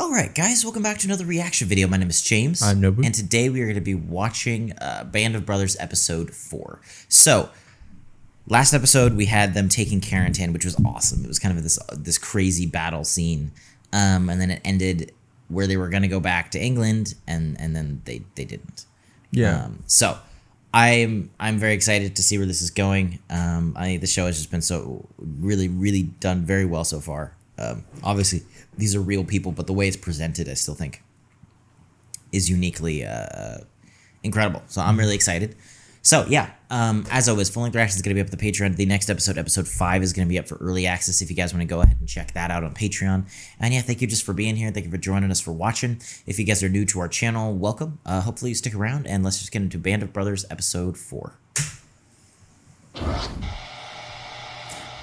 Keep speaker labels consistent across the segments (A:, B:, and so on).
A: Alright guys, welcome back to another reaction video. My name is James.
B: I'm Nobu.
A: And today we are going to be watching Band of Brothers episode 4. So, last episode we had them taking Carrington, which was awesome. It was kind of this crazy battle scene. And then it ended where they were going to go back to England, and then they didn't.
B: Yeah.
A: So, I'm very excited to see where this is going. I think the show has just been so really done very well so far. Obviously, these are real people, but the way it's presented, I still think, is uniquely incredible. So I'm really excited. So yeah, as always, full-length reaction is going to be up at the Patreon. The next episode, episode 5, is going to be up for early access if you guys want to go ahead and check that out on Patreon. And yeah, thank you just for being here. Thank you for joining us for watching. If you guys are new to our channel, welcome. Hopefully you stick around, and let's just get into Band of Brothers episode 4.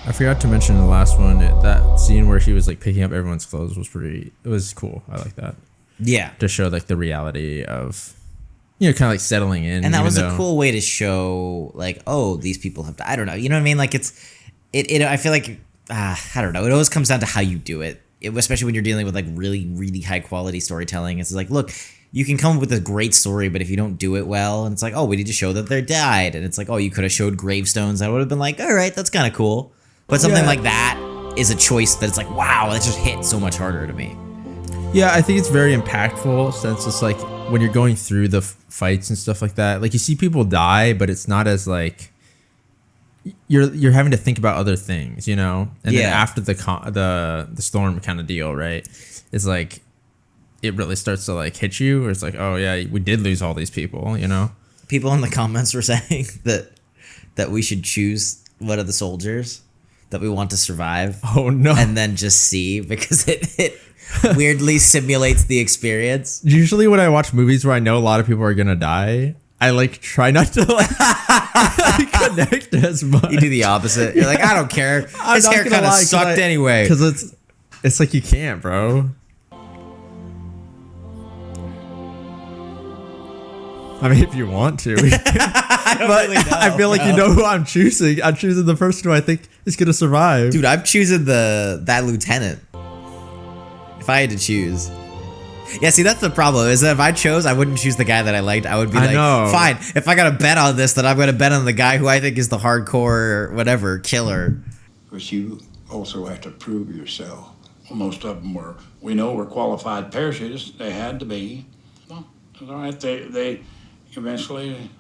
B: I forgot to mention in the last one, that scene where she was like picking up everyone's clothes it was cool. I like that. Yeah. To show like the reality of, kind of like settling in.
A: And that was a cool way to show like, oh, these people have to, I don't know. You know what I mean? Like I feel like, I don't know. It always comes down to how you do it, especially when you're dealing with like really high quality storytelling. It's like, look, you can come up with a great story, but if you don't do it well, and it's like, oh, we need to show that they died. And it's like, oh, you could have showed gravestones. I would have been like, all right, that's kind of cool. But something like that is a choice that it's like, wow, that just hit so much harder to me.
B: Yeah, I think it's very impactful since it's like when you're going through the fights and stuff like that, like you see people die, but it's not as like you're having to think about other things, And then after the storm kind of deal, right? It's like it really starts to like hit you, or it's like, oh yeah, we did lose all these people,
A: People in the comments were saying that we should choose one of the soldiers that we want to survive.
B: Oh no.
A: And then just see, because it weirdly simulates the experience.
B: Usually when I watch movies where I know a lot of people are gonna die, I like try not to like connect as much.
A: You do the opposite. You're like, I don't care. His hair kind of sucked anyway.
B: Because it's like you can't, bro. I mean, if you want to. I feel like you know who I'm choosing. I'm choosing the person who I think is going to survive.
A: Dude, I'm choosing that lieutenant. If I had to choose. Yeah, see, that's the problem. Is that if I chose, I wouldn't choose the guy that I liked. I would be like, fine, if I got to bet on this, then I'm going to bet on the guy who I think is the hardcore, whatever, killer.
C: But you also have to prove yourself. Most of them we know were qualified parachutists. They had to be. Well, all right, they eventually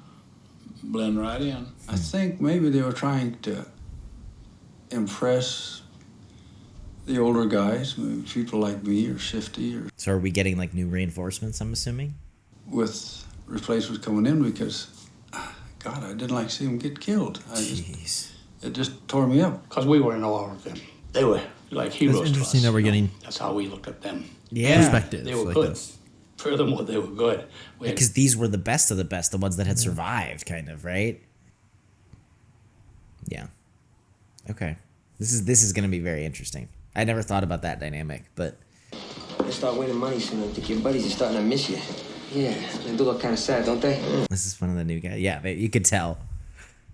C: blend right in.
D: I think maybe they were trying to impress the older guys, maybe people like me or Shifty.
A: So are we getting like new reinforcements, I'm assuming?
D: With replacements coming in, because, God, I didn't like seeing them get killed. It just tore me up.
C: Because we were in awe of them. They were like heroes.
B: It's interesting that we're getting.
C: That's how we looked at them.
A: Yeah.
B: Perspectives
C: they were
B: like
C: good.
B: this.
C: Furthermore, they were good.
A: Because these were the best of the best, the ones that had survived, kind of, right? Yeah. Okay. This is going to be very interesting. I never thought about that dynamic, but...
E: You start winning money soon. I think your buddies are starting to miss you. Yeah, they do look kind of sad, don't they?
A: This is one of the new guys. Yeah, you could tell.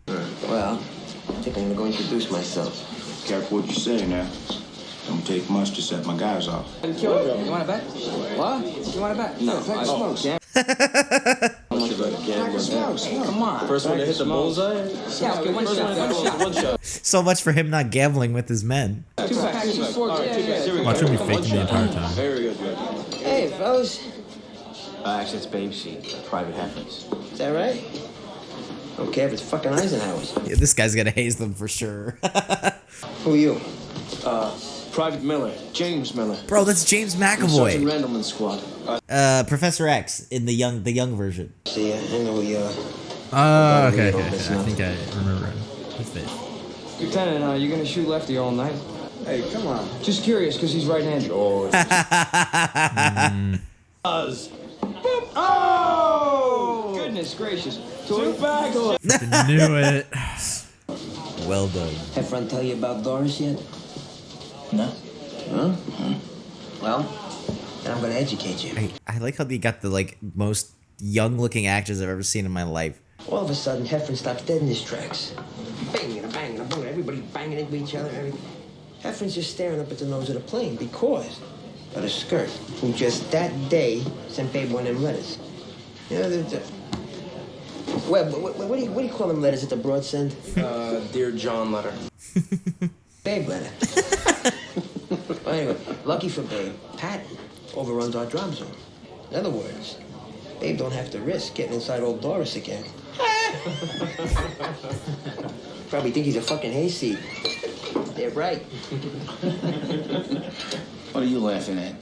E: Well, I think I'm going to go introduce myself.
F: Careful what you say now. Don't take much to set my guys off.
E: You want to bet? What? You want to bet? No, I smoke, yeah. Come on.
F: First one to hit the bullseye?
E: Yeah, okay, one shot.
A: So much for him not gambling with his men.
E: 2 packs, 2 forks. Yeah.
B: Watch him be faking the entire time.
F: Very good.
E: Hey, fellas.
F: Actually, it's Babe Seat, private heifers.
E: Is that right? Don't care if it's fucking Eisenhower's.
A: Yeah, this guy's gonna haze them for sure.
E: Who are you?
F: Private Miller, James Miller.
A: Bro, that's James
F: Sergeant
A: McAvoy.
F: Randleman's squad.
A: Professor X in the young version.
E: See, I know who you are.
B: Okay. I think I remember his face.
G: Lieutenant, you gonna shoot lefty all night?
E: Hey, come on.
G: Just curious, because he's right-handed. Oh! Goodness gracious. 2 packs.
B: Knew it.
A: Well done.
E: Have Fran tell you about Doris yet?
F: No.
E: Huh? Well, then I'm going to educate you.
A: I like how they got the most young-looking actors I've ever seen in my life.
E: All of a sudden, Heffron stops dead in his tracks. Banging and banging and banging. Everybody banging into each other. Heffron's just staring up at the nose of the plane because but a skirt, who just that day sent Babe one of them letters. You know, what do you call them letters that the broad send?
H: Dear John letter.
E: Babe letter. Well, anyway, lucky for Babe, Pat overruns our drop zone. In other words, Babe don't have to risk getting inside old Doris again. Probably think he's a fucking hayseed. They're right.
F: What are you laughing at?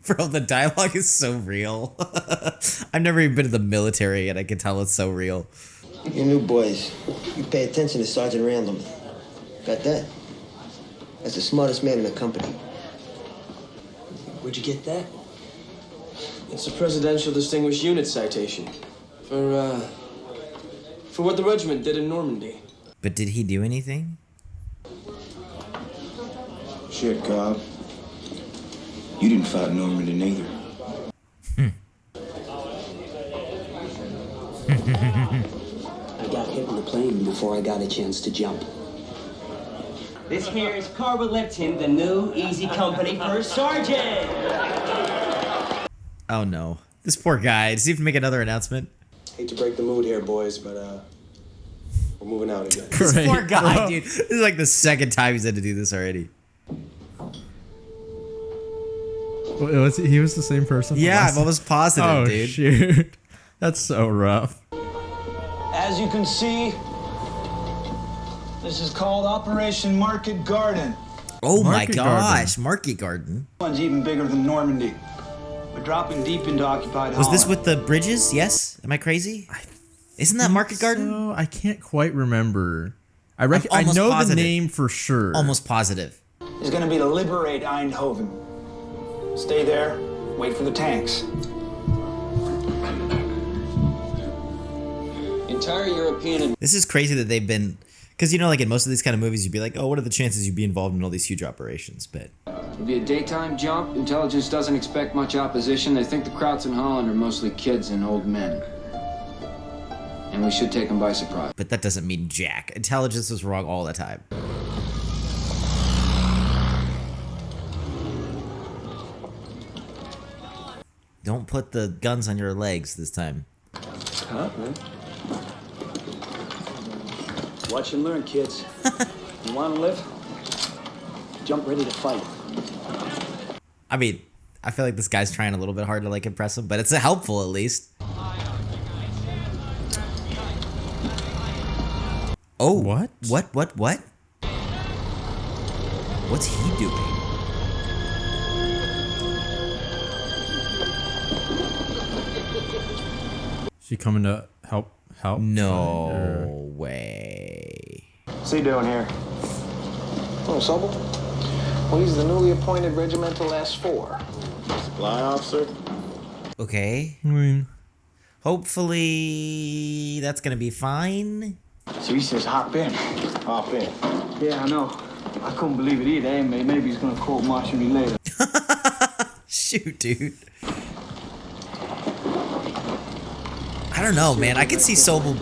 A: Bro, the dialogue is so real. I've never even been in the military, and I can tell it's so real.
E: You new boys, you pay attention to Sergeant Randleman. Got that? That's the smartest man in the company. Where'd you get that?
H: It's a Presidential Distinguished Unit citation. For what the regiment did in Normandy.
A: But did he do anything?
F: Shit, Cobb. You didn't fight Normandy neither.
I: I got hit in the plane before I got a chance to jump.
J: This here is Carver Lipton, the new Easy Company First Sergeant.
A: Oh no. This poor guy. Does he have to make another announcement?
H: Hate to break the mood here, boys, but we're moving out again.
A: This poor guy, dude. This is like the second time he's had to do this already.
B: He was the same person?
A: Yeah, I'm almost positive, dude.
B: Oh, shoot. That's so rough.
K: As you can see, this is called Operation Market Garden.
A: Oh my gosh, Market Garden.
K: One's even bigger than Normandy. We're dropping deep into occupied
A: Was this
K: Holland.
A: with the bridges? Yes? Am I crazy? Isn't that Market Garden?
B: So, I can't quite remember. I know
A: positive.
B: the name for sure.
A: Almost positive.
K: Is going to be to liberate Eindhoven. Stay there, wait for the tanks.
H: Entire European...
A: This is crazy that they've been... Because, you know, like in most of these kind of movies, you'd be like, oh, what are the chances you'd be involved in all these huge operations? But...
L: It'll be a daytime jump. Intelligence doesn't expect much opposition. They think the Krauts in Holland are mostly kids and old men. And we should take them by surprise.
A: But that doesn't mean jack. Intelligence was wrong all the time. Don't put the guns on your legs this time.
K: Huh, man? Watch and learn, kids. You want to live? Jump ready to fight.
A: I mean, I feel like this guy's trying a little bit hard to like impress him, but it's helpful at least. Oh,
B: what?
A: What? What's he doing?
B: She coming to help?
A: No way.
K: What's he doing here?
M: Oh, Sobel? Well, he's the newly appointed regimental S4.
F: Supply officer?
A: Okay.
B: I mean...
A: Hopefully that's gonna be fine.
K: So he says hop in.
F: Hop in.
K: Yeah, I know. I couldn't believe it either. Hey, maybe he's gonna court-martial me later.
A: Shoot, dude. I don't know, man. I can see Sobel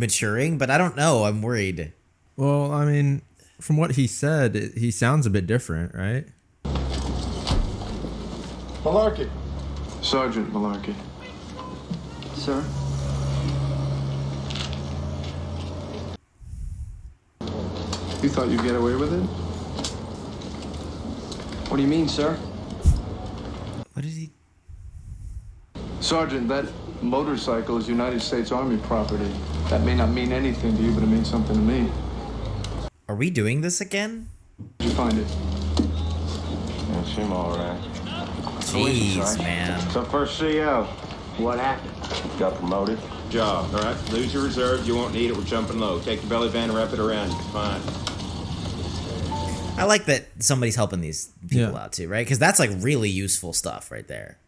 A: maturing, but I don't know. I'm worried.
B: Well, I mean, from what he said, he sounds a bit different, right?
M: Malarkey.
N: Sergeant Malarkey.
K: Sir?
N: You thought you'd get away with it?
K: What do you mean, sir?
A: What did he...
N: Sergeant, that motorcycle is United States Army property. That may not mean anything to you, but it means something to me.
A: Are we doing this again?
N: Did you find it?
F: Yeah, seem all right.
A: Jeez, man.
F: So first CO.
K: What happened?
F: Got promoted.
O: Job, all right? Lose your reserve. You won't need it. We're jumping low. Take your belly band and wrap it around. You're fine.
A: I like that somebody's helping these people out too, right? Because that's like really useful stuff right there.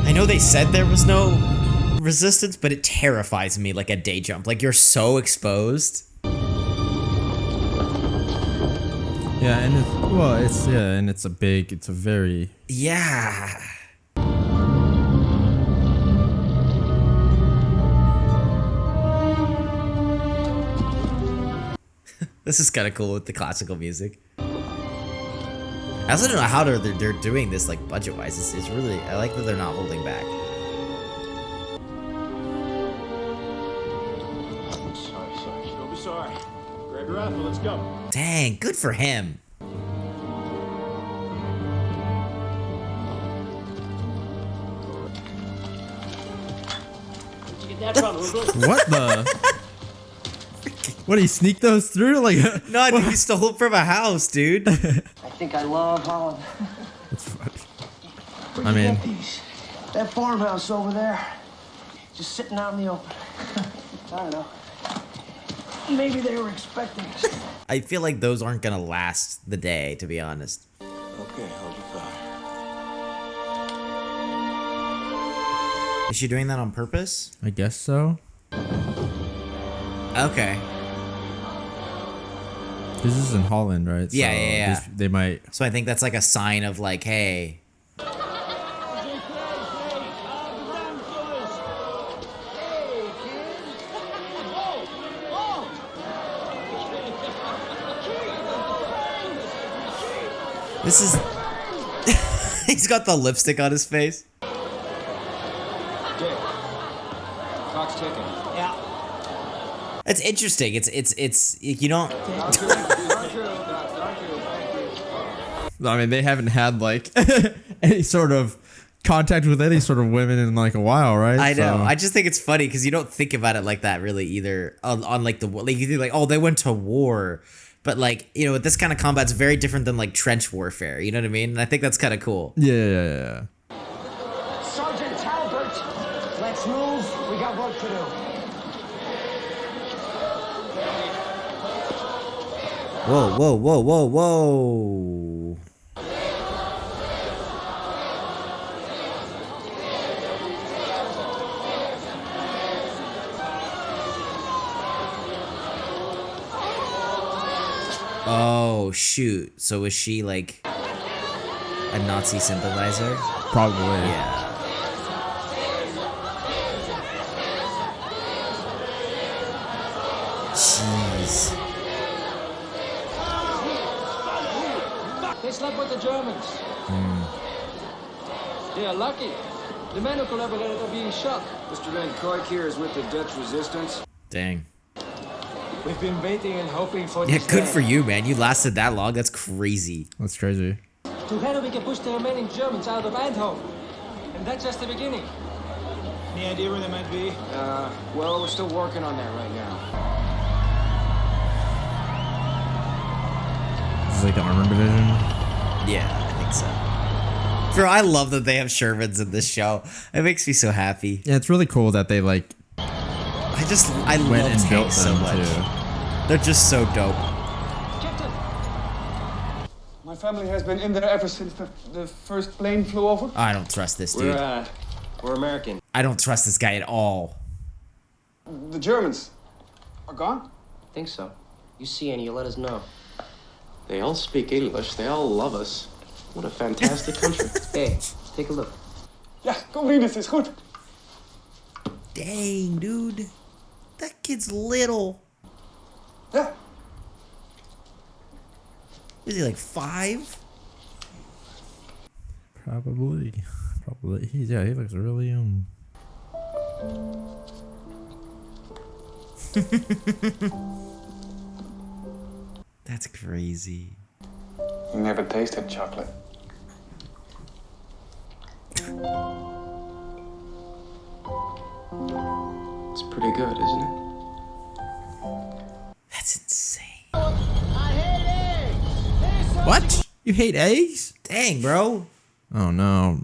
A: I know they said there was no resistance, but it terrifies me like a day jump. Like you're so exposed.
B: Yeah, and it's a very
A: Yeah. This is kind of cool with the classical music. I also don't know how they're doing this like budget wise. It's really, I like that they're not holding back.
O: Sorry. Don't be sorry. Grab your rifle. Let's go.
A: Dang, good for him.
J: Where'd you get that from, Hugo?
B: What the? What, do you sneak those through? Like,
A: no, I think he stole it from a house, dude.
E: I think I love Holland.
B: That's funny.
E: Where'd
B: I
E: you
B: mean,
E: get these? That farmhouse over there. Just sitting out in the open. I don't know. Maybe they were expecting us.
A: I feel like those aren't gonna last the day, to be honest.
F: Okay, hold your fire.
A: Is she doing that on purpose?
B: I guess so.
A: Okay.
B: This is in Holland, right?
A: Yeah.
B: They might.
A: So I think that's like a sign of like, hey. This is. He's got the lipstick on his face.
L: Dick. Clock's ticking.
J: Yeah.
A: It's interesting. It's you don't.
B: I mean, they haven't had like any sort of contact with any sort of women in like a while, right?
A: I know.
B: So-
A: I just think it's funny because you don't think about it like that really either. On like the like you think like, oh, they went to war, but like, you know, this kind of combat's very different than like trench warfare. You know what I mean? And I think that's kind of cool.
B: Yeah.
E: Sergeant Talbot, let's move. We got work to do.
A: Whoa. Oh, shoot. So is she like a Nazi sympathizer?
B: Probably.
A: Yeah. Jeez.
H: They slept with the Germans. They are lucky. The men who collaborated are being shot.
L: Mr. Van Koyk here is with the Dutch resistance.
A: Dang.
H: We've been waiting and hoping for
A: Yeah,
H: this
A: good
H: day.
A: for you, man. You lasted that long. That's crazy.
B: That's crazy.
H: Together we can push the remaining Germans out of Eindhoven. And that's just the beginning.
G: Any idea where they might be?
L: Well, we're still working on that right now.
B: This is like the armor division.
A: Yeah, I think so. Bro, I love that they have Shermans in this show. It makes me so happy.
B: Yeah, it's really cool that they like.
A: I
B: went
A: love
B: and built
A: tanks so
B: them,
A: much.
B: too.
A: They're just so dope.
N: My family has been in there ever since the first plane flew over.
A: I don't trust this dude.
O: We're American.
A: I don't trust this guy at all.
N: The Germans are gone?
E: Think so. You see any, you let us know.
P: They all speak English. They all love us. What a fantastic country.
E: Hey, take a look.
N: Ja, kom Rinus, het is goed.
A: Dang, dude. That kid's little.
N: Yeah.
A: Is he like 5?
B: Probably. He looks really young.
A: That's crazy.
N: You never tasted chocolate.
P: It's pretty good, isn't it?
A: That's insane.
B: What? You hate eggs?
A: Dang, bro.
B: Oh no.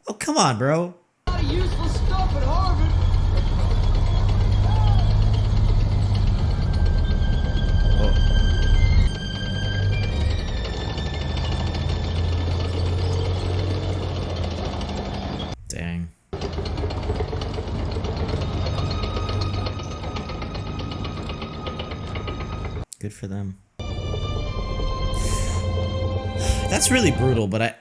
A: Oh, come on, bro.
H: Useful stuff at Harvard.
A: Dang. Good for them. That's really brutal, but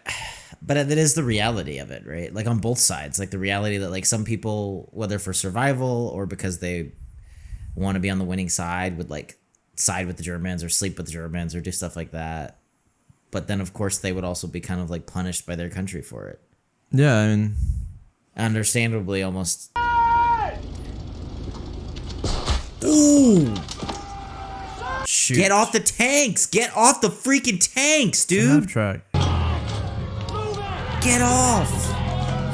A: but that is the reality of it, right? Like on both sides, like the reality that like some people, whether for survival or because they want to be on the winning side, would like side with the Germans or sleep with the Germans or do stuff like that. But then of course they would also be kind of like punished by their country for it.
B: Yeah, I mean,
A: understandably almost. Ooh. Shoot. Get off the tanks! Get off the freaking tanks, dude!
B: Track.
A: Get off!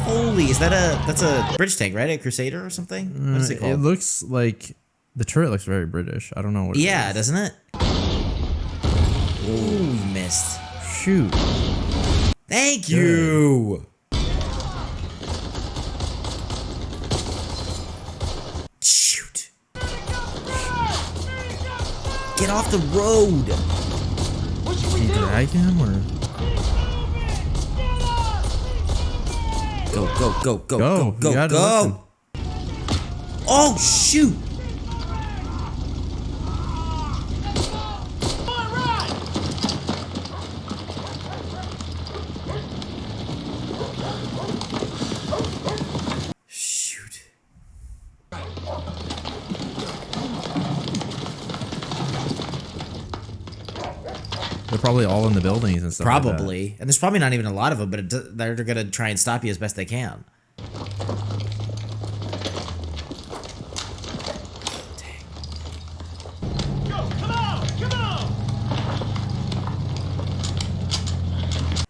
A: Holy, that's a British tank, right? A Crusader or something? What is it called?
B: It looks like the turret looks very British. I don't know what.
A: Yeah, doesn't it? Ooh, you missed.
B: Shoot.
A: Thank you. Shoot. Get off the road.
B: Can you drag him or?
A: Go, go, go, go, go, go, go. Oh, shoot. Shoot.
B: They're probably all in the buildings and stuff.
A: Probably.
B: Like
A: And there's probably not even a lot of them, but they're going to try and stop you as best they can.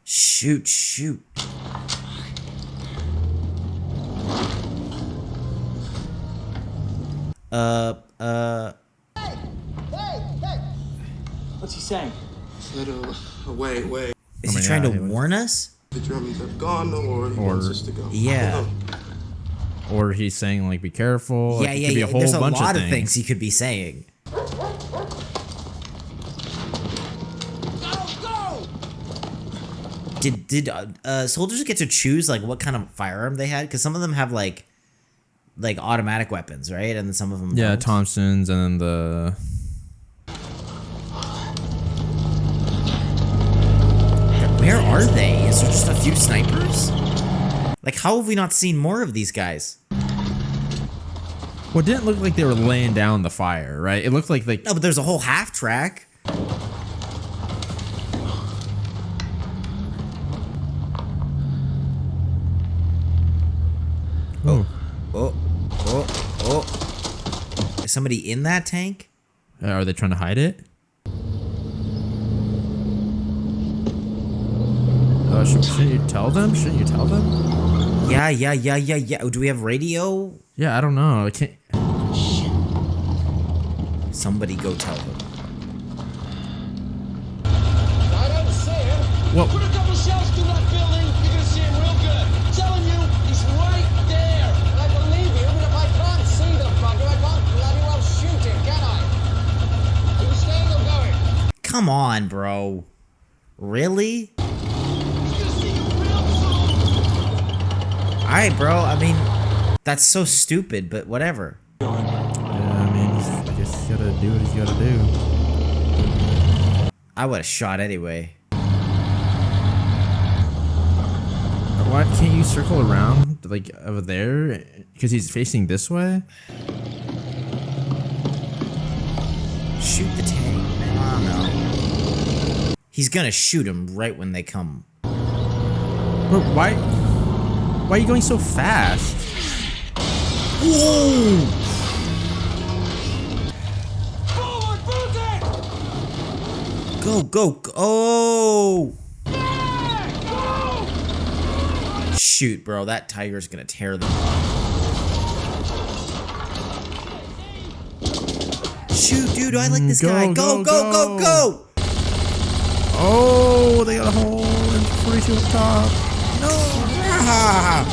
A: Shoot, shoot.
G: What's he saying?
F: Said, wait.
A: Is he trying to warn us?
F: The Germans have gone, or he wants us to go.
A: Yeah.
B: Or he's saying like, be careful.
A: Yeah,
B: like,
A: yeah,
B: could be
A: yeah.
B: a whole
A: There's a
B: bunch
A: lot
B: of
A: of things he could be saying. Did soldiers get to choose like what kind of firearm they had? Because some of them have like automatic weapons, right? And then some of them don't.
B: Thompsons, and then the.
A: Where are they? Is there just a few snipers? Like, how have we not seen more of these guys?
B: Well, it didn't look like they were laying down the fire, right? It looked like they.
A: No, but there's a whole half track. Oh. Is somebody in that tank?
B: Are they trying to hide it? Shouldn't you tell them? Shouldn't you tell them?
A: Yeah. Do we have radio?
B: Yeah, I don't know. I can't.
A: Shit. Somebody go tell them.
Q: I don't see him.
B: What?
Q: Put a couple shells through that building. You're gonna see him real good. I'm telling you, he's right there. And I believe you, even if I can't see the bugger, I can't bloody well shoot him, can I? Are you staying or going?
A: Come on, bro. Really? Alright, bro. I mean, that's so stupid, but whatever.
B: Yeah, I mean, I guess he's gotta do what he's gotta do.
A: I would have shot anyway.
B: Why can't you circle around, like, over there? Because he's facing this way?
A: Shoot the tank. I don't know. He's gonna shoot him right when they come.
B: But why are you going so fast?
A: Whoa! Go. Oh! Shoot, bro. That tiger's gonna tear them up. Shoot, dude. I like this guy. Go.
B: Oh, they got a hole and 42 up top.
A: No.
B: Hide.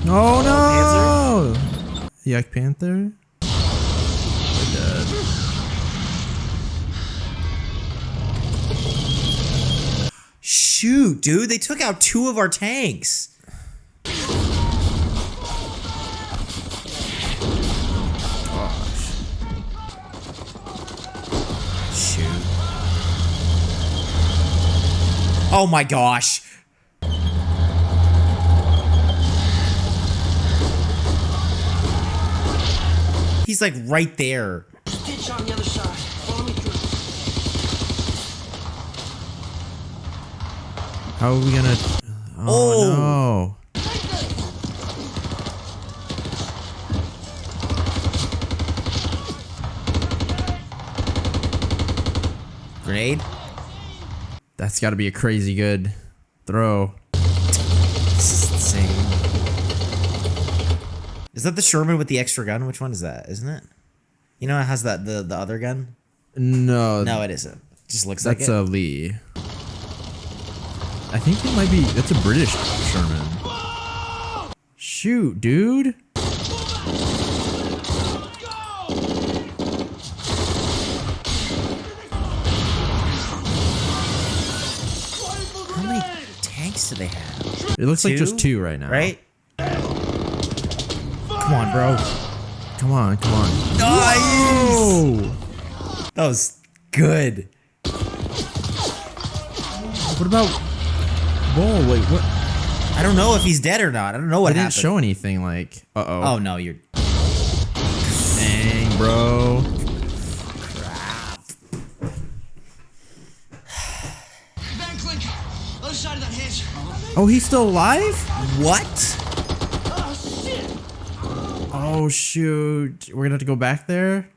B: Oh, no. Yak Panther. They're dead.
A: Shoot, dude. They took out 2 of our tanks. Oh my gosh. He's like right there.
E: Ditch on the other side. Follow me through.
B: How are we gonna? Oh, no.
A: Grenade?
B: That's got to be a crazy good throw.
A: This is insane. Is that the Sherman with the extra gun? Which one is that? Isn't it? You know, it has that the other gun.
B: No.
A: No, it isn't. It just looks like it.
B: That's a Lee. I think it might be. That's a British Sherman. Shoot, dude.
A: How many tanks do they have?
B: It looks like just 2 right now.
A: Right? Come on, bro.
B: Come on, come on.
A: Nice!
B: Whoa!
A: That was good.
B: What about... Whoa, wait, what?
A: I don't know if he's dead or not. I don't know what
B: It didn't
A: happened.
B: show anything like... Uh-oh.
A: Oh, no, you're...
B: Dang, bro.
E: Other side of that hedge.
B: Oh, he's still alive?
A: What?
E: Oh, shit.
B: Oh, shoot. We're gonna have to go back there?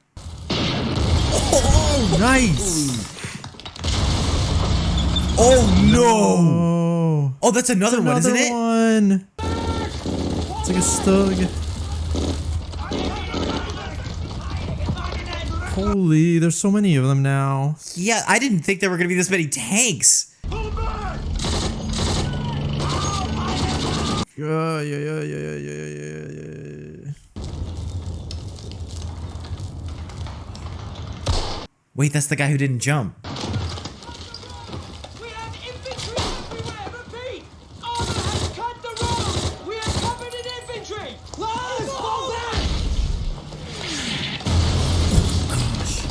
B: Oh, nice!
A: Oh, no!
B: Oh,
A: Oh, that's another one, isn't it?
B: One. It's like a stug. Holy, there's so many of them now.
A: Yeah, I didn't think there were gonna be this many tanks.
B: Yeah.
A: Wait, that's the guy who didn't jump.
Q: We have infantry everywhere. Repeat. Armor has cut the road. We are covered in infantry. Let's fall back.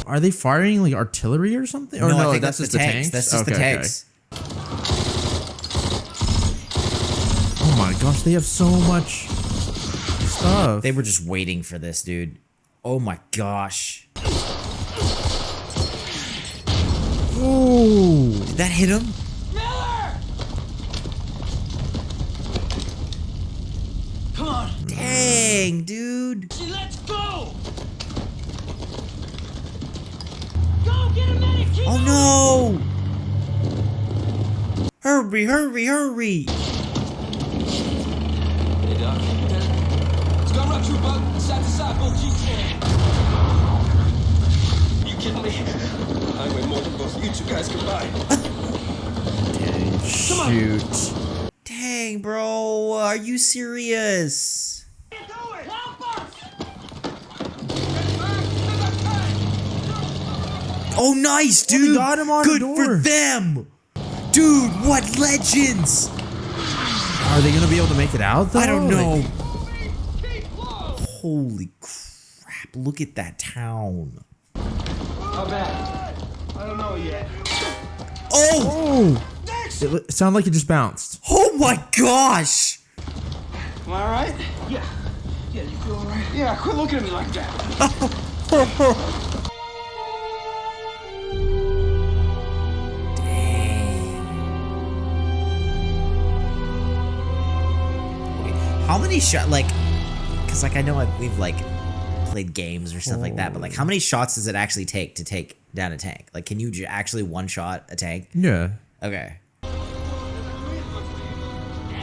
B: Are they firing like artillery or something? Or
A: No, I
B: no,
A: think
B: that's just the tanks.
A: That's just the tanks.
B: Oh my gosh, they have so much stuff.
A: They were just waiting for this, dude. Oh my gosh.
B: Oh,
A: did that hit him?
Q: Miller!
E: Come on.
A: Dang, dude.
Q: Let's go. Go get a medic. Keep
A: Oh no! Hurry, hurry, hurry!
E: Hey, Doc. Let's go run through bug. Side to side, both Jeeps. You kidding me? I weigh more than both you two guys combined.
B: dang, shoot.
A: Dang, bro, are you serious? Oh, nice, dude!
B: we got him on
A: Good
B: the door.
A: for them! Dude, what legends!
B: Are they gonna be able to make it out though?
A: I don't know.
B: Like,
A: holy crap, look at that town.
K: How bad? I don't know yet.
A: Oh!
B: it sounded like it just bounced.
A: Oh my gosh!
K: Am I alright? Yeah. Yeah, you feel alright? Yeah, quit looking at me like that.
A: How many shot like, cause like I know we've like played games or stuff like that, but like how many shots does it actually take to take down a tank? Like, can you actually one shot a tank?
B: Yeah.
A: Okay.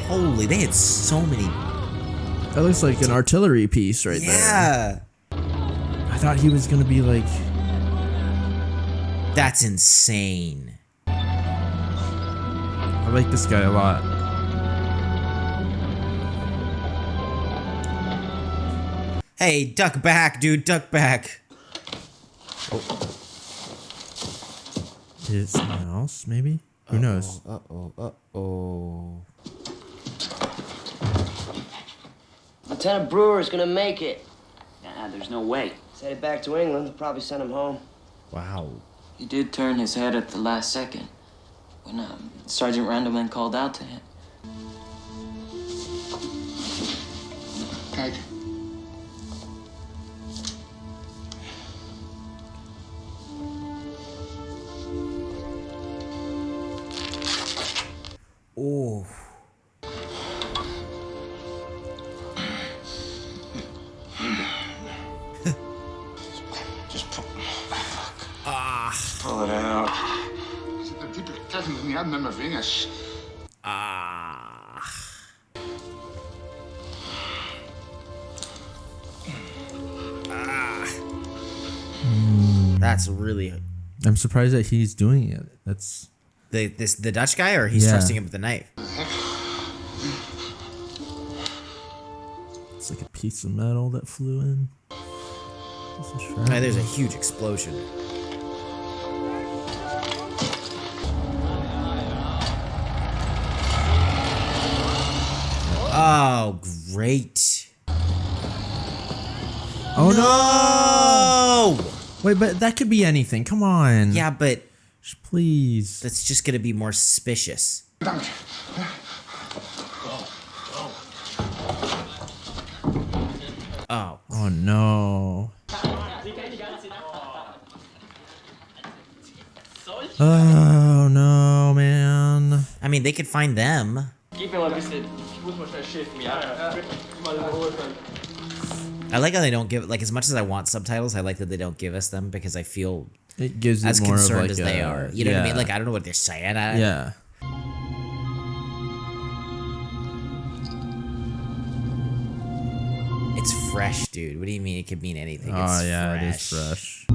A: Holy, they had so many.
B: That looks like an artillery piece right there.
A: Yeah.
B: I thought he was gonna be like.
A: That's insane.
B: I like this guy a lot.
A: Hey, duck back, dude, duck back. Oh.
B: Is it someone else, maybe? Who knows?
A: Uh-oh.
E: Lieutenant Brewer is gonna make it.
J: Nah, there's no way.
E: He's headed back to England. They'll probably send him home.
A: Wow.
L: He did turn his head at the last second.
H: when Sergeant Randleman called out to him.
C: Kijk.
A: Oh.
C: Just pull.
D: Pull it out.
C: Er zitten diepe kettingen niet aan met mijn vingers.
A: That's really.
B: I'm surprised that he's doing it. That's
A: the Dutch guy, or he's trusting him with the knife.
B: It's like a piece of metal that flew in.
A: There's a huge explosion. Oh, great.
B: Oh no! Wait, but that could be anything. Come on.
A: Yeah, but
B: please.
A: That's just gonna be more suspicious. Oh.
B: Oh no. Oh no, man.
A: I mean, they could find them.
H: Gib mir mal ein bisschen. Ich muss mal schnell schiffen, ja? Mal überholen.
A: I like how they don't give, like, as much as I want subtitles, I like that they don't give us them because I feel
B: it gives
A: as
B: it more
A: concerned
B: of like
A: as they are. You know what I mean? Like, I don't know what they're saying.
B: Yeah.
A: It's fresh, dude. What do you mean it could mean anything?
B: Oh,
A: It's
B: yeah,
A: fresh.
B: it is fresh.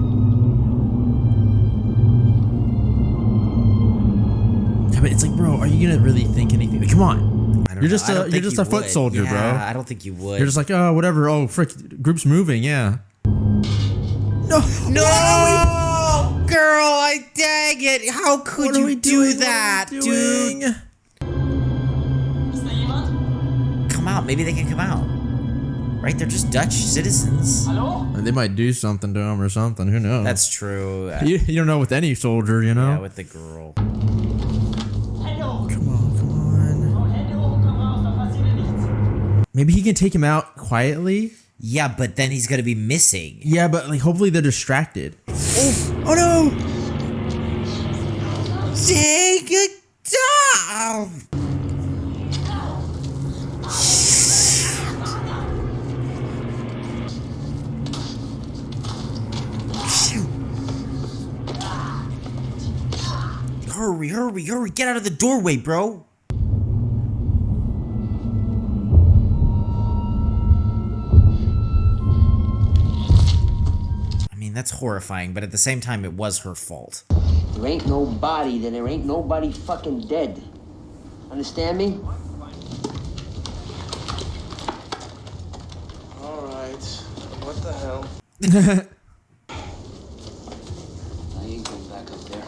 B: Yeah, but it's like, bro, are you gonna really think anything? Like, come on. You're just a foot soldier, bro.
A: I don't think you would.
B: You're just like, oh, whatever. Oh, frick, group's moving. Yeah.
A: No, girl! I dang it! How could you do that, dude? Come out. Maybe they can come out. Right? They're just Dutch citizens.
B: And they might do something to him or something. Who knows?
A: That's true.
B: You don't know with any soldier, you know.
A: Yeah, with the girl.
B: Maybe he can take him out quietly.
A: Yeah, but then he's gonna be missing.
B: Yeah, but like hopefully they're distracted. Oh no!
A: Take it down! Hurry, hurry, hurry! Get out of the doorway, bro! That's horrifying, but at the same time, it was her fault.
E: There ain't no body, then there ain't nobody fucking dead. Understand me?
K: Alright. What the hell?
E: I ain't going back up there.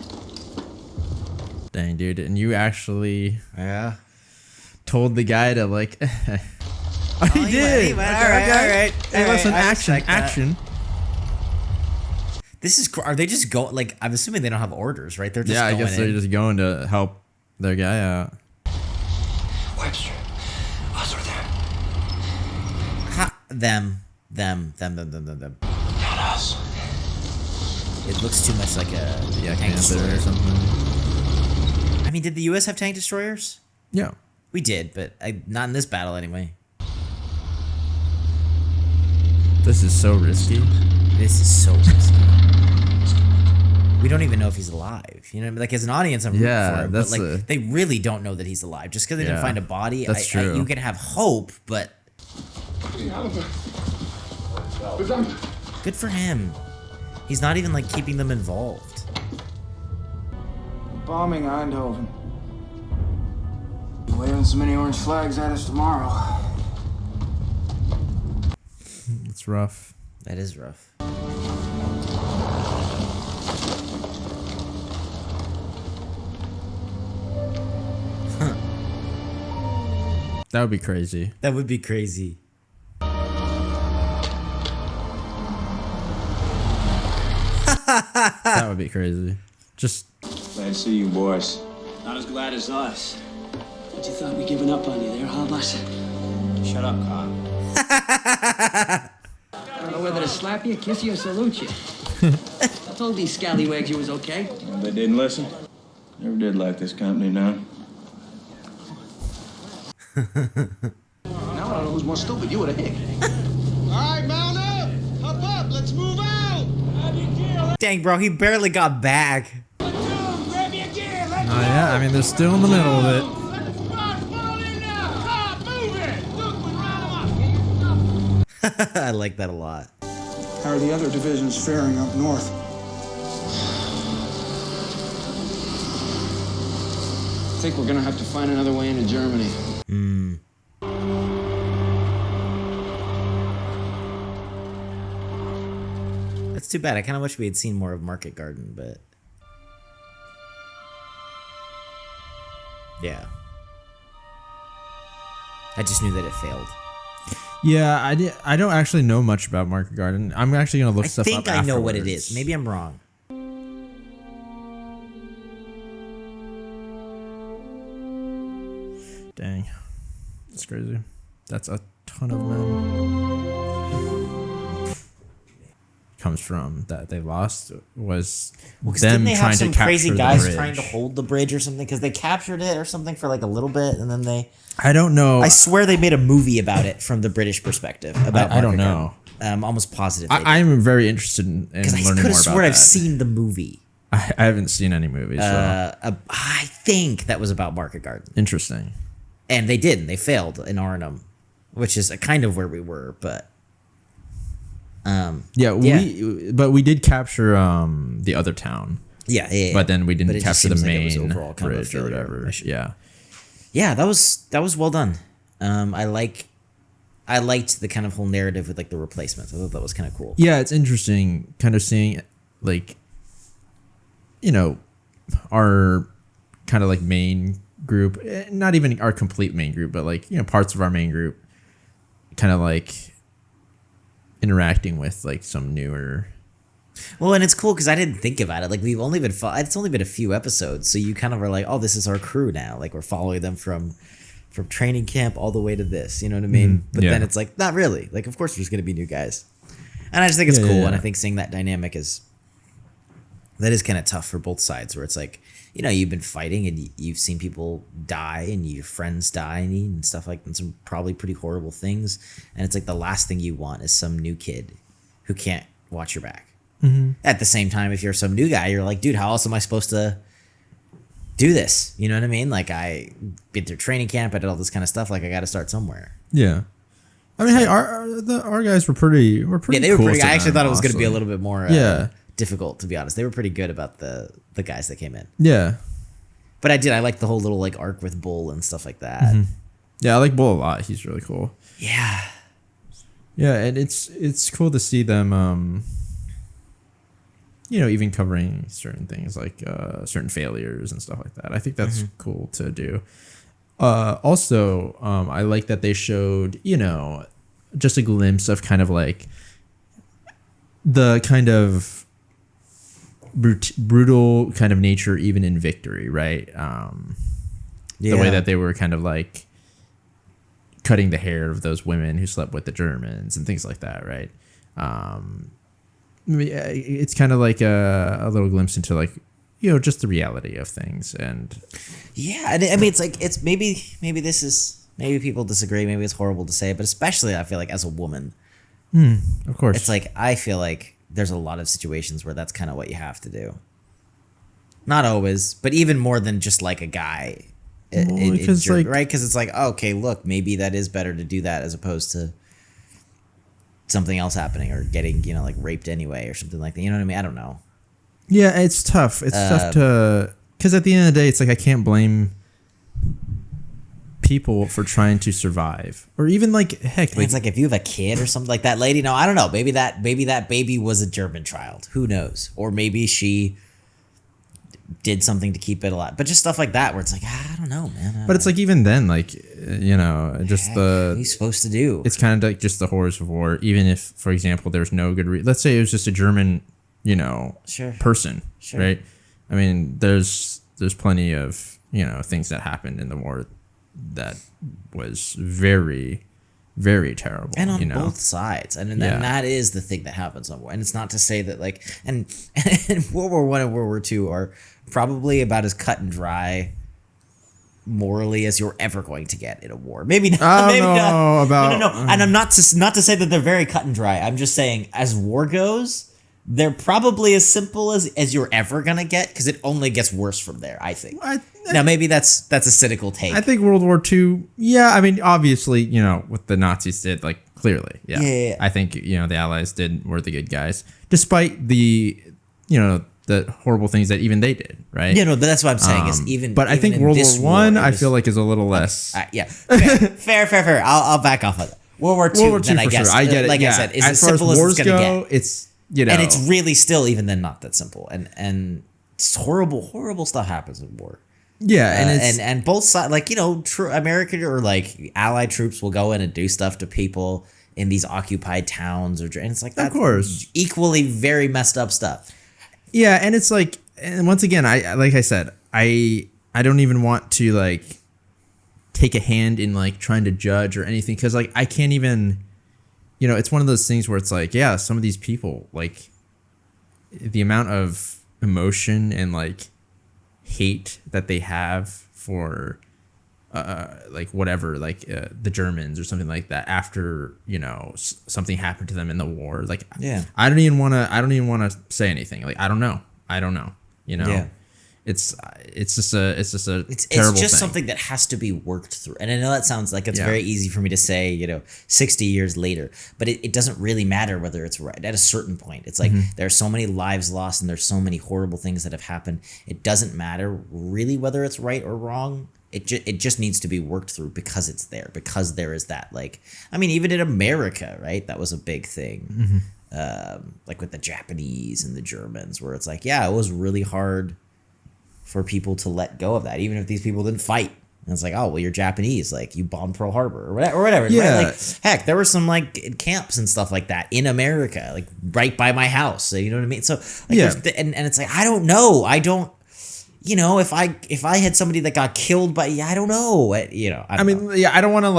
B: Dang, dude. And you actually told the guy to like... oh, he did!
A: He went. All right.
B: Hey, listen, action.
A: This is. Are they just going? Like, I'm assuming they don't have orders, right? They're just.
B: Yeah, I
A: going
B: guess they're just going to help their guy out.
F: Webster, us or
A: them. Them.
F: Not us.
A: It looks too much like a tank destroyer
B: or something.
A: I mean, did the U.S. have tank destroyers?
B: Yeah,
A: we did, but not in this battle anyway.
B: This is so risky.
A: This is so risky. We don't even know if he's alive. You know, like as an audience, I'm rooting for him, but like they really don't know that he's alive. Just because they didn't find a body,
B: that's true.
A: You can have hope, but good for him. He's not even like keeping them involved.
K: Bombing Eindhoven. Waving so many orange flags at us tomorrow.
B: It's rough.
A: That is rough.
B: That would be crazy.
A: That would be crazy.
B: That would be crazy. Just
F: glad to see you, boys.
P: Not as glad as us.
I: But you thought we given up on you there, huh, boss?
P: Shut up, cop.
E: I don't know whether to slap you, kiss you, or salute you. I told these scallywags you was okay.
F: Well, they didn't listen. Never did like this company now.
M: Now I don't know who's more stupid, you or the hick.
Q: All right, mount up. Hop up. Let's move out.
A: Dang, bro, he barely got back.
Q: Grab your gear. Let's
B: Oh yeah, I mean they're still in the middle of it.
A: I like that a lot.
R: How are the other divisions faring up north?
L: I think we're gonna have to find another way into Germany.
A: That's too bad. I kind of wish we had seen more of Market Garden, but yeah. I just knew that it failed.
B: Yeah, I don't actually know much about Market Garden. I'm actually gonna look stuff up.
A: I think I know what it is. Maybe I'm wrong.
B: Dang, that's crazy. That's a ton of men. Comes from that they lost was them
A: didn't they
B: trying
A: have some
B: to capture
A: crazy
B: the
A: guys
B: bridge.
A: trying to hold the bridge or something because they captured it or something for like a little bit and then they.
B: I don't know.
A: I swear they made a movie about it from the British perspective. About
B: I don't
A: Market
B: know.
A: Garden. I'm almost positive.
B: I'm very interested in learning more about
A: I could have sworn
B: that.
A: I've seen the movie.
B: I haven't seen any movies. So.
A: I think that was about Market Garden.
B: Interesting.
A: And they didn't. They failed in Arnhem, which is kind of where we were, but.
B: We did capture the other town.
A: Yeah.
B: But then we didn't
A: it
B: capture
A: just
B: the
A: seems like it was
B: main
A: overall kind of a
B: bridge or
A: failure
B: whatever.
A: mission.
B: Yeah.
A: Yeah, that was well done. I liked the kind of whole narrative with like the replacements. I thought that was kind of cool.
B: Yeah, it's interesting kind of seeing like, you know, our kind of like main group, not even our complete main group, but like, you know, parts of our main group kind of like interacting with like some newer.
A: Well, and it's cool because I didn't think about it. Like it's only been a few episodes, so you kind of are like, oh, this is our crew now. Like we're following them from training camp all the way to this. You know what I mean? But then it's like not really. Like of course there's going to be new guys, and I just think it's cool. And I think seeing that dynamic is kind of tough for both sides. Where it's like, you know, you've been fighting and you've seen people die and your friends die and stuff like that. And some probably pretty horrible things. And it's like the last thing you want is some new kid who can't watch your back. Mm-hmm. At the same time, if you're some new guy, you're like, dude, how else am I supposed to do this? You know what I mean? Like I been through training camp, I did all this kind of stuff. Like I got to start somewhere.
B: Yeah. I mean, hey, our guys were pretty. Yeah,
A: they were
B: cool
A: pretty. I actually thought it was
B: honestly.
A: going to be a little bit more difficult, to be honest. They were pretty good about the guys that came in.
B: Yeah.
A: But I like the whole little like arc with Bull and stuff like that.
B: Mm-hmm. Yeah, I like Bull a lot. He's really cool.
A: Yeah.
B: Yeah, and it's cool to see them you know, even covering certain things like certain failures and stuff like that. I think that's cool to do. Also, I like that they showed, you know, just a glimpse of kind of like the kind of brutal kind of nature even in victory, right? The way that they were kind of like cutting the hair of those women who slept with the Germans and things like that, right? It's kind of like a little glimpse into like, you know, just the reality of things. And
A: yeah, I mean, it's like it's maybe people disagree, maybe it's horrible to say, but especially I feel like as a woman,
B: of course,
A: it's like I feel like there's a lot of situations where that's kind of what you have to do. Not always, but even more than just like a guy, right? Because it's like, okay, look, maybe that is better to do that as opposed to something else happening or getting, you know, like raped anyway or something like that. You know what I mean? I don't know.
B: Yeah, it's tough. It's tough to, because at the end of the day, it's like I can't blame people for trying to survive, or even like heck,
A: it's like if you have a kid or something like that lady. No, I don't know. Maybe that baby was a German child. Who knows? Or maybe she did something to keep it alive. But just stuff like that, where it's like I don't know, man.
B: But it's like even then, like you know, just
A: what are you supposed to do?
B: It's kind of like just the horrors of war. Even if, for example, there's no good. Let's say it was just a German, you know, person, right? I mean, there's plenty of things that happened in the war that was very, very terrible.
A: And on both sides. And that is the thing that happens on war. And it's not to say that and World War I and World War II are probably about as cut and dry morally as you're ever going to get in a war. Maybe not. No. And I'm not to say that they're very cut and dry. I'm just saying as war goes, they're probably as simple as you're ever gonna get, because it only gets worse from there, I think. Now maybe that's a cynical take.
B: I think World War II, I mean, obviously, what the Nazis did, clearly, yeah. I think, the Allies were the good guys, despite the, the horrible things that even they did, right?
A: Yeah, no, but that's what I'm saying is even.
B: But I think World War One, I feel like is a little less.
A: Fair. I'll back off of that. World War II, then I guess. Sure. I get it. Like I said, is as simple as it's gonna get.
B: It's
A: and it's really still even then not that simple, and it's horrible stuff happens in war.
B: Yeah,
A: and both sides, American or Allied troops will go in and do stuff to people in these occupied towns, and it's like that.
B: Of course,
A: equally very messed up stuff.
B: Yeah, and it's and once again, I don't even want to take a hand in trying to judge or anything, because I can't even, it's one of those things where it's some of these people, the amount of emotion and hate that they have for the Germans or something like that after something happened to them in the war. I don't even want to say anything. I don't know.
A: Yeah.
B: It's just a terrible thing.
A: Something that has to be worked through. And I know that sounds like it's very easy for me to say, 60 years later, but it doesn't really matter whether it's right. At a certain point, it's there are so many lives lost and there's so many horrible things that have happened. It doesn't matter really whether it's right or wrong. It just needs to be worked through because it's there, because there is that, even in America, right? That was a big thing. With the Japanese and the Germans, where it's it was really hard for people to let go of that, even if these people didn't fight. And it's you're Japanese, you bombed Pearl Harbor or whatever.
B: Yeah.
A: Right? Heck, there were some camps and stuff like that in America, right by my house. So you know what I mean? So and it's I don't know. I don't, if I had somebody that got killed by, I don't know. I
B: don't want to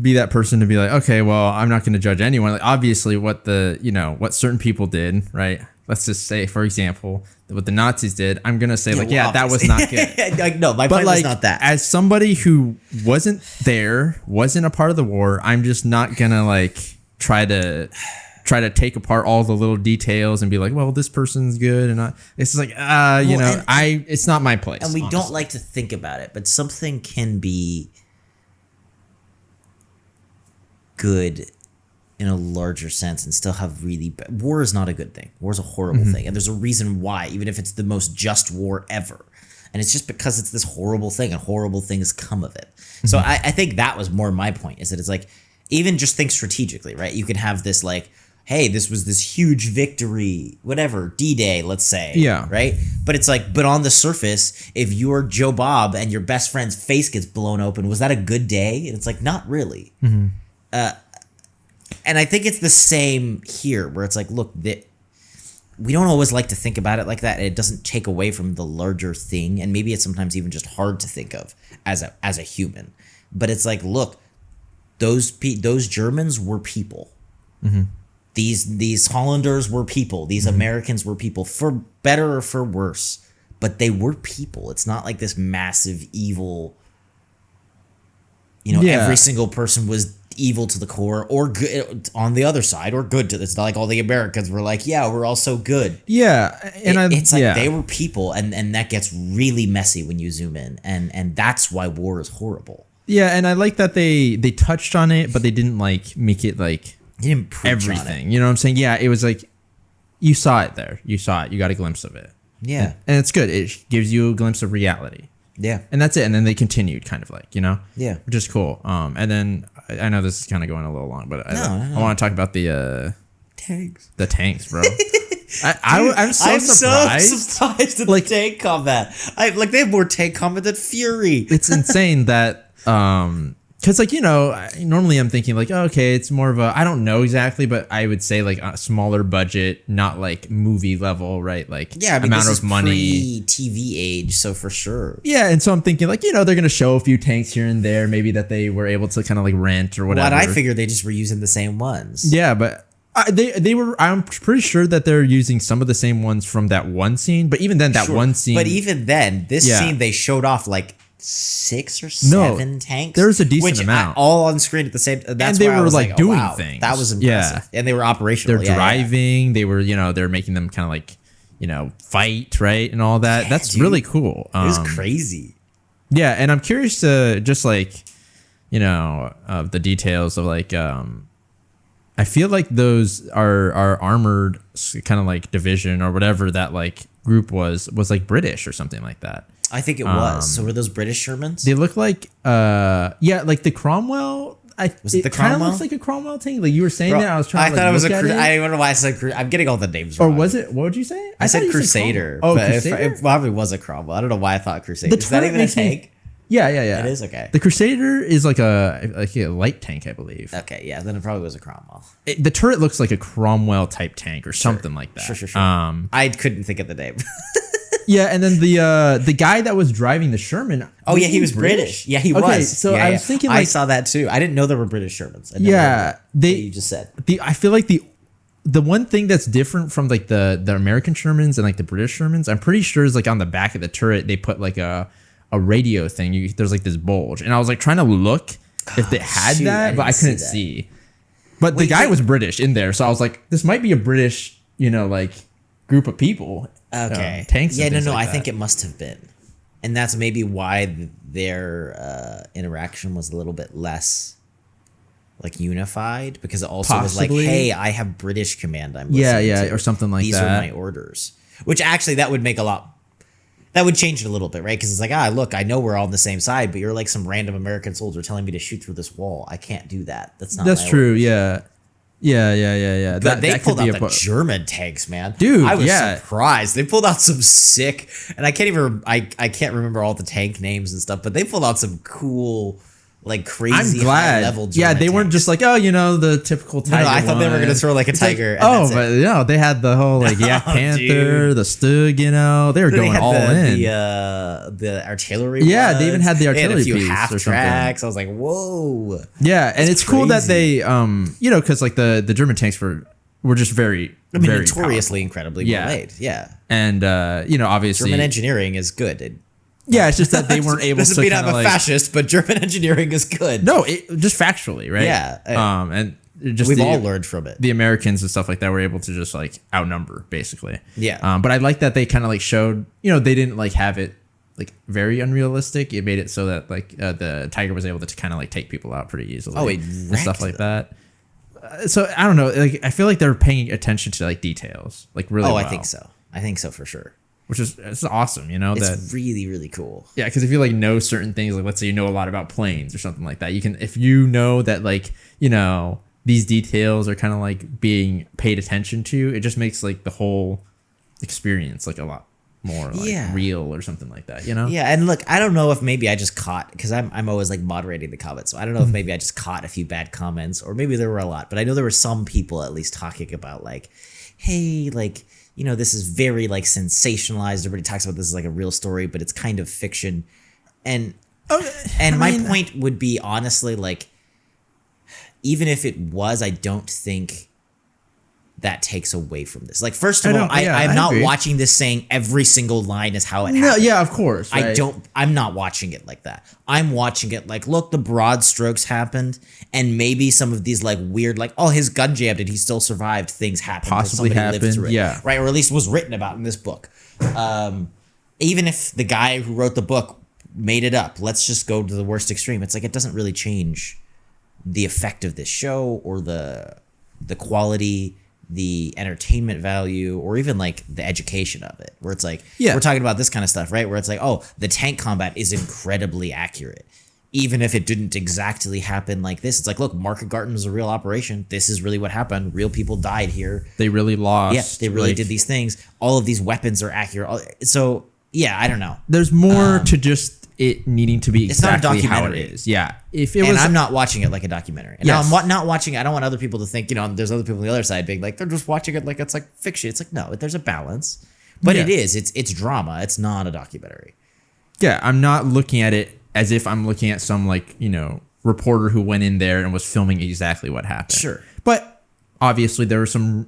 B: be that person to be okay, well, I'm not going to judge anyone. Obviously what what certain people did, right? Let's just say, for example, what the Nazis did, I'm going to say that was not good.
A: No, my point was not that.
B: As somebody who wasn't there, wasn't a part of the war, I'm just not going to try to take apart all the little details and be well, this person's good and not. It's it's not my place.
A: And we don't like to think about it, but something can be good in a larger sense and still have really war is not a good thing. War is a horrible thing, and there's a reason why, even if it's the most just war ever, and it's just because it's this horrible thing and horrible things come of it. So I think that was more my point, is that it's even just think strategically, right? You can have this hey, this was this huge victory, whatever, D-Day, let's say.
B: Yeah.
A: Right? But it's but on the surface, if you're Joe Bob and your best friend's face gets blown open, was that a good day? And it's not really. And I think it's the same here, where it's look, we don't always like to think about it like that, and it doesn't take away from the larger thing, and maybe it's sometimes even just hard to think of as a human. But it's look, those Germans were people. These Hollanders were people. These Americans were people, for better or for worse. But they were people. It's not this massive evil. Every single person was evil to the core, or good on the other side, or good to. It's not all the Americans were we're all so good.
B: Yeah, and
A: it's they were people, and that gets really messy when you zoom in, and that's why war is horrible.
B: Yeah, and I like that they touched on it, but they didn't make it
A: you didn't preach
B: everything.
A: On it.
B: You know what I'm saying? Yeah, it was you saw it there. You saw it. You got a glimpse of it.
A: Yeah,
B: and it's good. It gives you a glimpse of reality.
A: Yeah,
B: and that's it. And then they continued, kind of
A: yeah,
B: which is cool. And then I know this is kind of going a little long, but I want to talk about the
A: tanks.
B: The tanks, bro. I'm so surprised
A: at the tank combat. They have more tank combat than Fury.
B: It's insane that Because, like, normally I'm thinking, like, oh, okay, it's more of a, I don't know exactly, but I would say, like, a smaller budget, not, like, movie level, right? Like,
A: Yeah, I mean,
B: amount
A: this
B: of
A: is
B: money.
A: pre-TV age, so for sure.
B: Yeah, and so I'm thinking, like, they're going to show a few tanks here and there, maybe that they were able to kind of, like, rent or whatever.
A: What I figured they just were using the same ones.
B: Yeah, but they were, I'm pretty sure that they're using some of the same ones from that one scene, but even then, that one scene.
A: But even then, this scene, they showed off, like, 6 or 7 tanks.
B: There was a decent amount,
A: all on screen at the same. That's
B: and they
A: why I
B: were
A: was
B: like
A: oh,
B: doing
A: wow,
B: things.
A: That was impressive. And they were operational.
B: They're driving. They were, they're making them kind of like, fight, right, and all that. That's really cool.
A: It was crazy.
B: Yeah, and I'm curious to just like, of the details of like, I feel like those are armored kind of like division or whatever that like group was like British or something like that.
A: I think it was. So were those British Shermans?
B: They look like, like the Cromwell.
A: Was it the
B: kind of
A: Cromwell?
B: looks like a Cromwell tank. Like you were saying that. I was trying.
A: I thought it was a. I don't know why I said. I'm getting all the names wrong.
B: Or was it? What would you say?
A: I said Crusader.
B: Oh,
A: but
B: Crusader.
A: It probably was a Cromwell. I don't know why I thought Crusader. Is that even a tank?
B: Yeah.
A: It is okay.
B: The Crusader is like a light tank, I believe.
A: Okay, yeah, then it probably was a Cromwell.
B: The turret looks like a Cromwell type tank or something like that.
A: Sure. I couldn't think of the name.
B: Yeah, and then the guy that was driving the Sherman.
A: Oh yeah, he was British. Yeah, he was.
B: Okay, so I was thinking, like,
A: I saw that too. I didn't know there were British Shermans. You just said.
B: I feel like the one thing that's different from like the American Shermans and like the British Shermans, I'm pretty sure is like on the back of the turret they put like a radio thing. There's like this bulge, and I was like trying to look if they had that, but I couldn't see. But the guy was British in there, so I was like, this might be a British, like group of people.
A: Okay.
B: Tanks.
A: Yeah, no. I think it must have been, and that's maybe why their interaction was a little bit less like unified, because it also was like, hey, I have British command. I'm listening to.
B: Or something like
A: These
B: that.
A: are my orders. Which actually that would make a lot. That would change it a little bit, right? Because it's like, look, I know we're all on the same side, but you're like some random American soldier telling me to shoot through this wall. I can't do that. That's not.
B: That's true. Yeah.
A: But they pulled out the German tanks, man.
B: Dude,
A: I was surprised. They pulled out some sick, and I can't remember all the tank names and stuff, but they pulled out some cool, like crazy high level German
B: they weren't just like, the typical Tiger.
A: No, I thought they were gonna throw like a Tiger.
B: But they had the whole like Yak Panther, the Stug, they were going all in.
A: The artillery.
B: Yeah, they even had the artillery
A: piece. They had a few
B: piece
A: half
B: or
A: tracks. I was like, whoa.
B: Yeah, and it's cool that they, because like the German tanks were just very, very
A: notoriously
B: powerful.
A: incredibly well made. Yeah,
B: and obviously
A: German engineering is good.
B: It's just that they weren't able to.
A: Doesn't mean I'm a fascist, but German engineering is good.
B: No, just factually, right?
A: Yeah.
B: And just
A: we've all learned from it.
B: The Americans and stuff like that were able to just like outnumber, basically.
A: Yeah.
B: But I like that they kind of like showed, they didn't like have it like very unrealistic. It made it so that like the Tiger was able to kind of like take people out pretty easily. And stuff like that. So I don't know. Like I feel like they're paying attention to like details, like really.
A: Oh,
B: well.
A: I think so. I think so for sure.
B: Which is it's awesome,
A: It's really, really cool.
B: Yeah, because if you like know certain things, like let's say you know a lot about planes or something like that, you can, if you know that like these details are kind of like being paid attention to, it just makes like the whole experience like a lot more like real or something like that,
A: Yeah, and look, I don't know if maybe I just caught, because I'm always like moderating the comments, so I don't know if maybe I just caught a few bad comments, or maybe there were a lot, but I know there were some people at least talking about like, hey, like, this is very like sensationalized. Everybody talks about this as like a real story, but it's kind of fiction. And my point would be, honestly, like, even if it was, I don't think that takes away from this. Like, first of all, I'm not watching this saying every single line is how it happened.
B: Yeah, of course. Right?
A: I'm not watching it like that. I'm watching it like, look, the broad strokes happened, and maybe some of these like weird, like, his gun jammed and he still survived, things happened.
B: Possibly happened,
A: lived through it,
B: yeah.
A: Right, or at least was written about in this book. Even if the guy who wrote the book made it up, let's just go to the worst extreme. It's like, it doesn't really change the effect of this show, or the quality, the entertainment value, or even like the education of it, where it's like, we're talking about this kind of stuff, right? Where it's like, the tank combat is incredibly accurate. Even if it didn't exactly happen like this, it's like, look, Market Garden was a real operation. This is really what happened. Real people died here.
B: They really lost.
A: Yeah, they really did these things. All of these weapons are accurate. So, yeah, I don't know.
B: There's more to just it needing to be
A: It's not a
B: exactly how it
A: documentary.
B: is. Yeah. If it
A: And
B: was,
A: I'm not watching it like a documentary. And
B: Yes.
A: now I'm not watching it. I don't want other people to think, there's other people on the other side being like, they're just watching it like it's like fiction. It's like, no, there's a balance. But
B: Yeah.
A: it is. It's drama. It's not a documentary.
B: yeah, I'm not looking at it as if I'm looking at some reporter who went in there and was filming exactly what happened.
A: Sure.
B: But obviously there were some,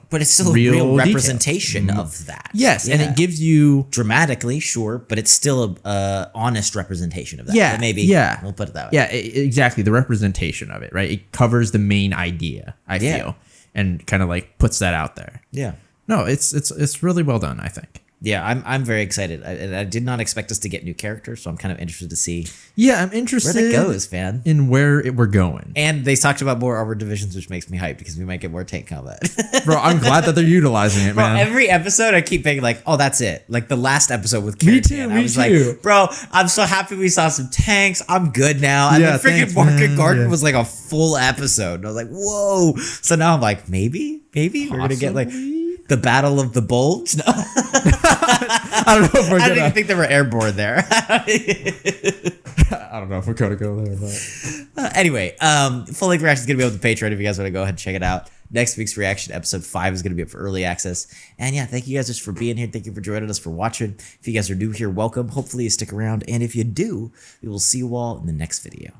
A: But it's still a real representation of that.
B: Yes, and
A: Yeah.
B: it gives you
A: dramatically, sure, but it's still a honest representation of that.
B: Yeah,
A: But maybe.
B: yeah.
A: We'll put it that way.
B: Yeah, exactly. The representation of it, right? It covers the main idea, I feel, and kind of like puts that out there.
A: Yeah.
B: No, it's really well done, I think.
A: Yeah, I'm very excited. I did not expect us to get new characters, so I'm kind of interested to see.
B: Yeah, I'm interested
A: where that goes, man.
B: In where we're going.
A: And they talked about more armored divisions, which makes me hyped because we might get more tank combat.
B: Bro, I'm glad that they're utilizing it, man.
A: Bro, every episode I keep thinking like, oh, that's it. Like the last episode with Karen.
B: Me too,
A: I was like, bro, I'm so happy we saw some tanks. I'm good now. And
B: Yeah,
A: then freaking
B: thanks,
A: Market
B: man.
A: Garden
B: Yeah.
A: was like a full episode. And I was like, whoa. So now I'm like, maybe we're gonna get like the Battle of the Bulge. No.
B: I don't know if we're
A: I
B: gonna.
A: didn't even think they were airborne there.
B: I don't know if we're gonna go there, but
A: Anyway, full length reaction is gonna be up on the Patreon if you guys want to go ahead and check it out. Next week's reaction, episode 5, is gonna be up for early access. And yeah, thank you guys just for being here. Thank you for joining us, for watching. If you guys are new here, welcome. Hopefully you stick around, and if you do, we will see you all in the next video.